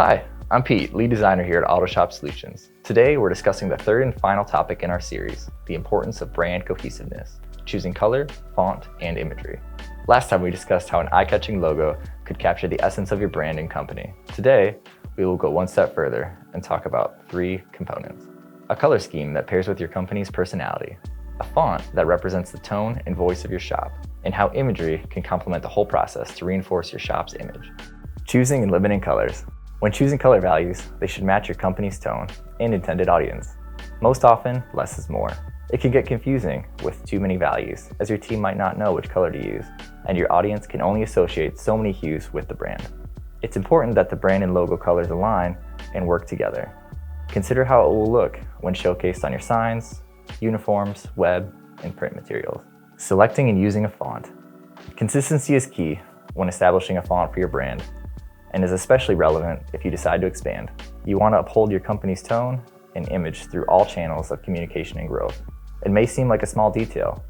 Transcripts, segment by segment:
Hi, I'm Pete, lead designer here at Autoshop Solutions. Today, we're discussing the third and final topic in our series, the importance of brand cohesiveness, choosing color, font, and imagery. Last time we discussed how an eye-catching logo could capture the essence of your brand and company. Today, we will go one step further and talk about three components. A color scheme that pairs with your company's personality, a font that represents the tone and voice of your shop, and how imagery can complement the whole process to reinforce your shop's image. Choosing and limiting colors. When choosing color values, they should match your company's tone and intended audience. Most often, less is more. It can get confusing with too many values, as your team might not know which color to use, and your audience can only associate so many hues with the brand. It's important that the brand and logo colors align and work together. Consider how it will look when showcased on your signs, uniforms, web, and print materials. Selecting and using a font. Consistency is key when establishing a font for your brand, and is especially relevant if you decide to expand. You want to uphold your company's tone and image through all channels of communication and growth. It may seem like a small detail,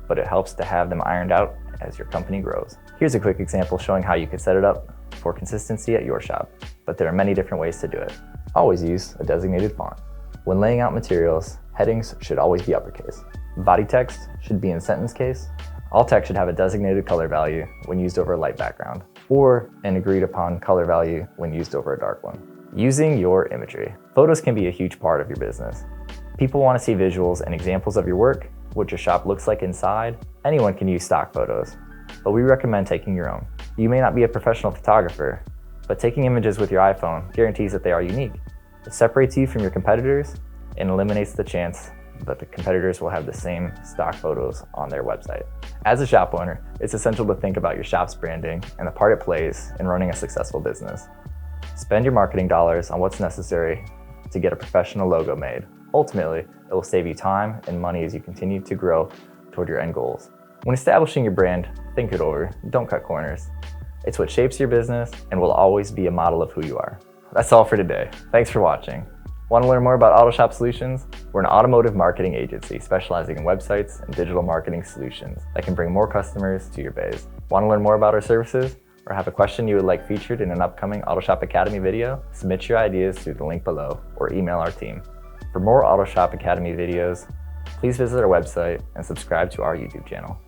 but it helps to have them ironed out as your company grows. Here's a quick example showing how you can set it up for consistency at your shop, but there are many different ways to do it. Always use a designated font. When laying out materials, headings should always be uppercase. Body text should be in sentence case. All text should have a designated color value when used over a light background, or an agreed upon color value when used over a dark one. Using your imagery. Photos can be a huge part of your business. People want to see visuals and examples of your work, what your shop looks like inside. Anyone can use stock photos, but we recommend taking your own. You may not be a professional photographer, but taking images with your iPhone guarantees that they are unique. It separates you from your competitors and eliminates the chance that the competitors will have the same stock photos on their website. As a shop owner, it's essential to think about your shop's branding and the part it plays in running a successful business. Spend your marketing dollars on what's necessary to get a professional logo made. Ultimately, it will save you time and money as you continue to grow toward your end goals. When establishing your brand, think it over, don't cut corners. It's what shapes your business and will always be a model of who you are. That's all for today. Thanks for watching. Want to learn more about Autoshop Solutions? We're an automotive marketing agency specializing in websites and digital marketing solutions that can bring more customers to your base. Want to learn more about our services or have a question you would like featured in an upcoming Autoshop Academy video? Submit your ideas through the link below or email our team. For more Autoshop Academy videos, please visit our website and subscribe to our YouTube channel.